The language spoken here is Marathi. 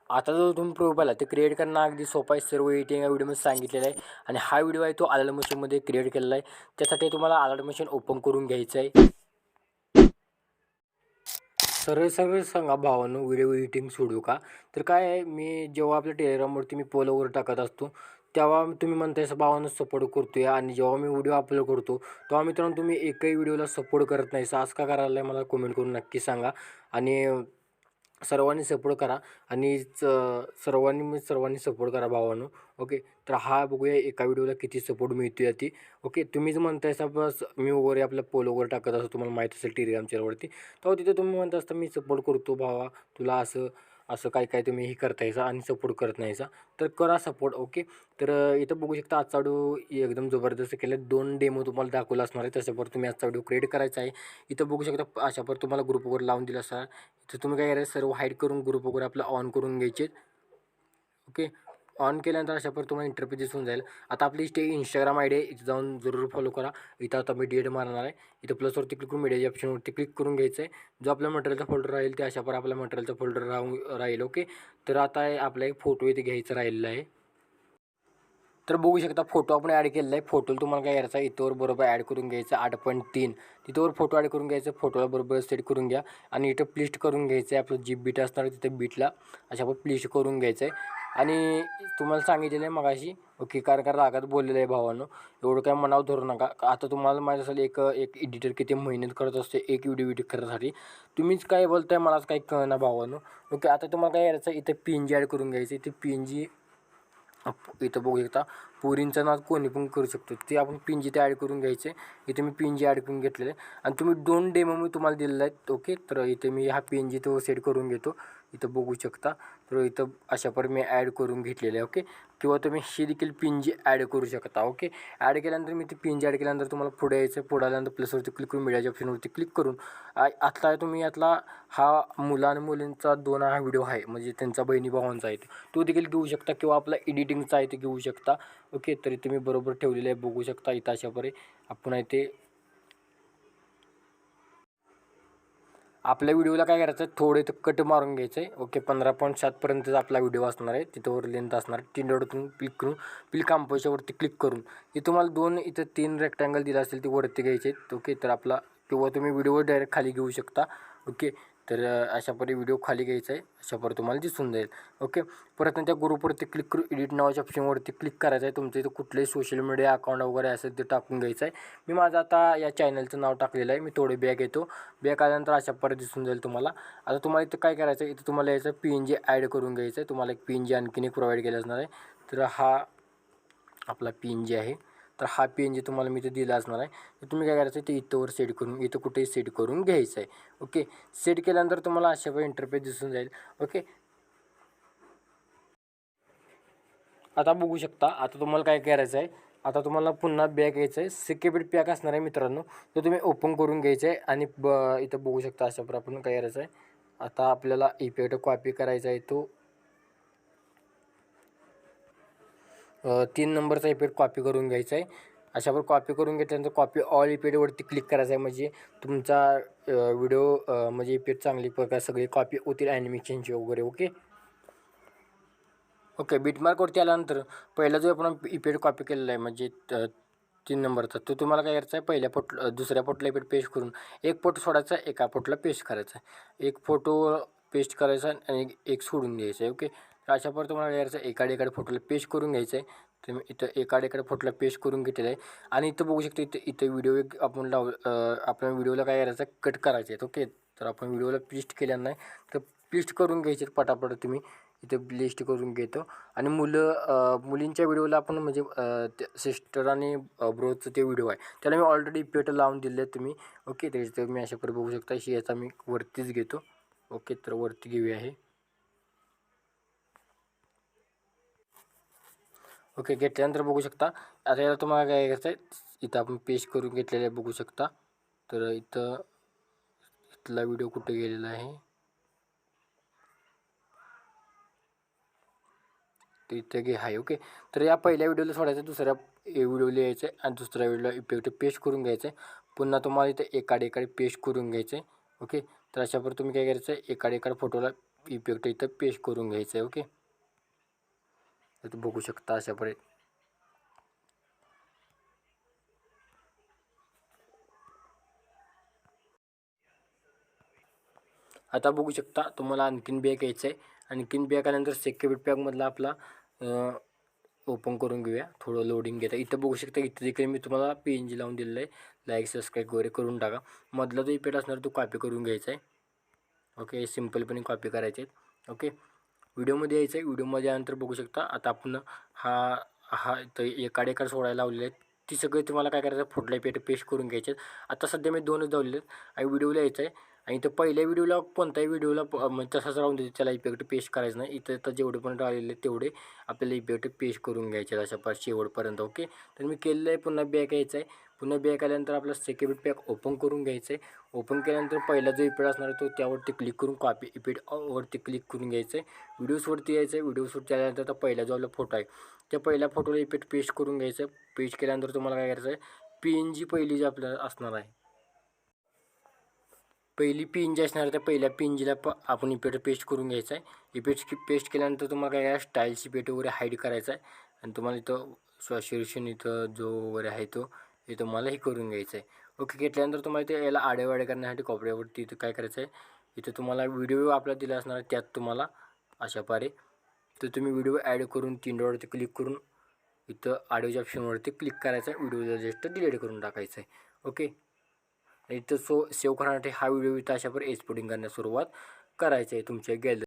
आता जो तुम्ही प्रोफाईल आहे ते क्रिएट करणं अगदी सोपं आहे. सर्व एडिटिंग या व्हिडिओमध्ये सांगितलेलं आहे आणि हा व्हिडिओ आहे तो अलार्म मशीनमध्ये क्रिएट केलेला आहे. त्यासाठी तुम्हाला अलार्म मशीन ओपन करून घ्यायचं आहे. सरळ सरळ सांगा भावांनो, व्हिडिओ एडिटिंग सोडू का? तर काय आहे, मी जेव्हा आपल्या टेलिग्रामवरती मी पोल वगैरे टाकत असतो तेव्हा तुम्ही म्हणताय भावांनो सपोर्ट करतोय आणि जेव्हा मी व्हिडिओ अपलोड करतो तेव्हा मित्रांनो तुम्ही एकही व्हिडिओला सपोर्ट करत नाही. असं का करायला मला कमेंट करून नक्की सांगा आणि सर्वांनी सपोर्ट करा आणि सर्वांनी सपोर्ट करा भावांनो. ओके, तर हा बघूया एका व्हिडिओला किती सपोर्ट मिळतोय ती. ओके, तुम्हीच म्हणताय बस मी वगैरे आपल्या पोल वगैरे टाकत असतो, तुम्हाला माहीत असेल टेलिग्राम चॅनलवरती, तेव्हा तिथे तुम्ही म्हणत असता मी सपोर्ट करतो भावा तुला, असं असं काय काय तुम्ही हे करतायसा आणि सपोर्ट करत नाहीसा. तर करा सपोर्ट. ओके, तर इथं बघू शकता आजचा व्हिडिओ एकदम जबरदस्त केलं. 2 डेमो तुम्हाला दाखवला असणार आहे, त्याच्यावर तुम्ही आजचा व्हिडिओ क्रिएट करायचा आहे. इथं बघू शकता अशा पर तुम्हाला ग्रुप वगैरे लावून दिला असणार. तर तुम्ही काय करायचं, सर्व हाईड करून ग्रुप वगैरे आपला ऑन करून घ्यायचे. ओके, ऑन केल्यानंतर अशा पर तुम्हाला इंटरफेस दिसून जाईल. आता आपली इंस्टाग्राम आय डी आहे, इथं जाऊन जरूर फॉलो करा. इथं आता मी डेट मारणार आहे. इथं प्लसवरती क्लिक करून मीडियाच्या ऑप्शनवरती क्लिक करून घ्यायचं आहे. जो आपल्या मटेरियलचा फोल्डर राहील ते अशा पर आपल्या मटेरियलचा फोल्डर राहील. ओके, तर आता आपला एक फोटो इथे घ्यायचा राहिलेला आहे. तर बघू शकता फोटो आपण ॲड केलेला आहे. फोटोला तुम्हाला काय करायचं आहे, इथंवर बरोबर ॲड करून घ्यायचं 8.3. तिथंवर फोटो ॲड करून घ्यायचं, फोटोला बरोबर सेट करून घ्या आणि इथं प्लिस्ट करून घ्यायचं आहे. आपलं जी बीट असणार आहे तिथं बीटला अशा आपण प्लिस्ट करून घ्यायचं आहे. आणि तुम्हाला सांगितलेलं आहे मगाशी, ओके, कारण रागात बोललेलं आहे भावानं, एवढं काय मनावर धरू नका. आता तुम्हाला माहीत असेल एक एक एडिटर किती मेहनत करत असते एक व्हिडिओ एडिट करण्यासाठी. तुम्हीच काय बोलताय मलाच काही कळना भावानं. ओके, आता तुम्हाला काय करायचं, इथं PNG ॲड करून घ्यायचं. इथे PNG इथं बघू शकता, पोरींचा नाद कोणी पण करू शकतो, ते आपण PNG ते ॲड करून घ्यायचे. इथे मी PNG ॲड करून घेतलेलं आहे आणि तुम्ही 2 डेमो मी तुम्हाला दिलेला आहेत. ओके, तर इथे मी हा PNG तो सेट करून घेतो. इथं बघू शकता, तर इथं अशा प्रकारे मी ॲड करून घेतलेलं आहे. ओके, किंवा तुम्ही ही देखील PNG ॲड करू शकता. ओके, ॲड केल्यानंतर मी ती PNG ॲड केल्यानंतर तुम्हाला पुढे यायचं. पुढे आल्यानंतर प्लसवरती क्लिक करून मीडियाच्या ऑप्शनवरती क्लिक करून आत्ता तुम्ही यातला हा मुलं आणि मुलींचा 2 हा व्हिडिओ आहे, म्हणजे त्यांचा बहिणी भावांचा आहे तो देखील घेऊ शकता किंवा आपला एडिटिंगचा आहे ते घेऊ शकता. ओके, तरी तुम्ही बरोबर ठेवलेलं आहे बघू शकता. इथं अशा प्रकारे आपण आहे ते आपल्या व्हिडिओला काय करायचं आहे, थोडे तर कट मारून घ्यायचं आहे. ओके, 15.7 आपला व्हिडिओ असणार आहे, तिथंवर लेंथ असणार आहे. 3 डॉटतून क्लिक करून फिल कंपोजवरती क्लिक करून हे तुम्हाला 2 इथं 3 रेक्टँगल दिला असेल ते वरती घ्यायचे आहेत. ओके, तर आपला किंवा तुम्ही व्हिडिओ डायरेक्ट खाली घेऊ शकता. ओके, तर अशा प्रकारे व्हिडिओ खाली घ्यायचा आहे, अशा प्रकारे तुम्हाला दिसून जाईल. ओके, परत त्या ग्रुपवरती क्लिक करून एडिट नावाच्या ऑप्शनवरती क्लिक करायचं आहे. तुमचं इथं कुठलंही सोशल मीडिया अकाउंट वगैरे असेल ते टाकून घ्यायचं आहे. मी माझं आता या चॅनलचं नाव टाकलेलं आहे. मी थोडे बॅक येतो. बॅक आल्यानंतर अशा प्रकारे दिसून जाईल तुम्हाला. आता तुम्हाला इथं काय करायचं आहे, इथं तुम्हाला याचं PNG ॲड करून घ्यायचं आहे. तुम्हाला एक PNG आणखीन एक प्रोव्हाइड केलं असणार आहे. तर हा आपला PNG आहे. तर हा PNG तुम्हाला मी इथं दिला असणार आहे. तर तुम्ही काय करायचं आहे, ते इथंवर सेट करून इथं कुठेही सेट करून घ्यायचं आहे. ओके, सेट केल्यानंतर तुम्हाला अशा प्रकारे इंटरफेस दिसून जाईल. ओके, आता बघू शकता. आता तुम्हाला काय करायचं आहे, आता तुम्हाला पुन्हा बॅक यायचं आहे. सिक्युरिटी पॅक असणार आहे मित्रांनो, तो तुम्ही ओपन करून घ्यायचं आहे आणि इथं बघू शकता अशा प्रकारे आपण काय करायचं आहे. आता आपल्याला इफेक्ट कॉपी करायचा आहे, तो 3 नंबरचा इफेक्ट कॉपी करून घ्यायचा आहे. अशा प्रकारे कॉपी करून घेतल्यानंतर कॉपी ऑल इफेक्टवरती क्लिक करायचं आहे. म्हणजे तुमचा व्हिडिओ म्हणजे इफेक्ट चांगली प्रकारे सगळे कॉपी होतील ॲनिमेशनचे वगैरे. ओके, ओके, बीटमार्कवरती आल्यानंतर पहिला जो आपण इफेक्ट कॉपी केलेला आहे म्हणजे 3 नंबरचा, तो तुम्हाला काय करायचा आहे, पहिल्या दुसऱ्या फोटोला इफेक्ट पेस्ट करून एक फोटो सोडायचा, एका फोटोला पेस्ट करायचा आहे. एक फोटो पेस्ट करायचा आणि एक सोडून द्यायचं आहे. ओके, तर अशा प्रकारे तुम्हाला काय करायचं आहे, एकाड फोटोला पेस्ट करून घ्यायचं आहे. तर मी इथं एकाड फोटोला पेस्ट करून घेतलेलं आहे आणि इथं बघू शकतो इथं व्हिडिओ एक आपण आपल्या व्हिडिओला काय करायचं आहे, कट करायचे आहेत. ओके, तर आपण व्हिडिओला पेस्ट केल्यानं नाही तर पेस्ट करून घ्यायचे पटापट. तुम्ही इथे लिस्ट करून घेतो आणि मुलींच्या व्हिडिओला आपण म्हणजे सिस्टर आणि ब्रोचं ते व्हिडिओ आहे त्याला मी ऑलरेडी इफेक्ट लावून दिले आहेत तुम्ही. ओके, त्याच्यात मी अशा प्रकारे बघू शकता. याचा मी वरतीच घेतो. ओके, तर वरती घेऊया हे. ओके, घेतल्यानंतर बघू शकता. आता याला तुम्हाला काय करायचं आहे, इथं आपण पेस्ट करून घेतलेलं आहे बघू शकता. तर इथला व्हिडिओ कुठे गेलेला आहे, तर इथे घे आहे. ओके, तर या पहिल्या व्हिडिओला सोडायचं, दुसऱ्या व्हिडिओला यायचं आहे आणि दुसऱ्या व्हिडिओला इफेक्ट पेस्ट करून घ्यायचं आहे. पुन्हा तुम्हाला इथे एकाड पेस्ट करून घ्यायचं आहे. ओके, तर अशा प्रकारे तुम्ही काय करायचं आहे, एकाड फोटोला इफेक्ट इथं पेस्ट करून घ्यायचा आहे. ओके, तर बघू शकता अशा प्रकारे. आता बघू शकता तुम्हाला आणखीन बॅक यायचं आहे. आणखीन बॅक आल्यानंतर सिक्युरिटी पॅकमधला आपला ओपन करून घेऊया. थोडं लोडिंग घेता. इथं बघू शकता इथं देखील मी तुम्हाला PNG लावून दिलेलं आहे. लाईक सबस्क्राईब वगैरे करून टाका. मधला जो इफेक्ट असणार तो कॉपी करून घ्यायचा आहे. ओके, सिम्पलपणे कॉपी करायचे आहेत. ओके, व्हिडिओमध्ये यायचं आहे. व्हिडिओमध्ये आल्यानंतर बघू शकता आता आपण हा हा इथं एकाडेकार सोडायला लावलेले आहेत. ती सगळे तुम्हाला काय करायचं फोटोला इफेक्ट पेस्ट करून घ्यायचे आहेत. आता सध्या मी 2च लावलेले आहेत आणि व्हिडिओला यायचं आहे. आणि इथं पहिल्या व्हिडिओला कोणत्याही व्हिडिओला म्हणजे तसाच राहून देते, त्याला इफेक्ट पेस्ट करायचं नाही. इथं तर जेवढे पण राहिलेले तेवढे आपल्याला इफेक्ट पेस्ट करून घ्यायचे आहेत अशा शेवटपर्यंत. ओके, तर मी केलेलं आहे. पुन्हा बॅक यायचं आहे. पुन्हा बॅक आल्यानंतर आपला सिक्युरिटी पॅक ओपन करून घ्यायचं आहे. ओपन केल्यानंतर पहिला जो इफेक्ट असणार आहे तो त्यावरती क्लिक करून कॉपी इफेक्ट वरती क्लिक करून घ्यायचं आहे. व्हिडिओजवरती यायचं आहे. व्हिडिओजवरती आल्यानंतर आता पहिला जो आपला फोटो आहे त्या पहिल्या फोटोला इफेक्ट पेस्ट करून घ्यायचं आहे. पेस्ट केल्यानंतर तुम्हाला काय करायचं आहे, PNG पहिली जी आपल्याला असणार आहे, पहिली PNG असणार आहे त्या पहिल्या PNGला आपण इफेक्ट पेस्ट करून घ्यायचं आहे. इफेक्ट पेस्ट केल्यानंतर तुम्हाला काय आहे, स्टाईल्स इफेक्ट वगैरे हाईड करायचा आहे. आणि तुम्हाला इथं सॅच्युरेशन इथं जो वगैरे आहे तो हे तुम्हाला हे करून घ्यायचं आहे. ओके, घेतल्यानंतर तुम्हाला ते याला आडेवाडे करण्यासाठी कॉपऱ्यावरती इथं काय करायचं आहे, इथं तुम्हाला व्हिडिओ आपल्याला दिला असणार आहे त्यात तुम्हाला अशा पारे तर तुम्ही व्हिडिओ ॲड करून 3 डॉटवरती क्लिक करून इथं ऑडिओच्या ऑप्शनवरती क्लिक करायचं आहे. व्हिडिओला जस्ट डिलीट करून टाकायचं आहे. ओके, इथं सेव्ह करण्यासाठी हा व्हिडिओ इथं अशा पर एक्सपोर्टिंग करण्यास सुरुवात करायची आहे तुमच्या गॅलरी.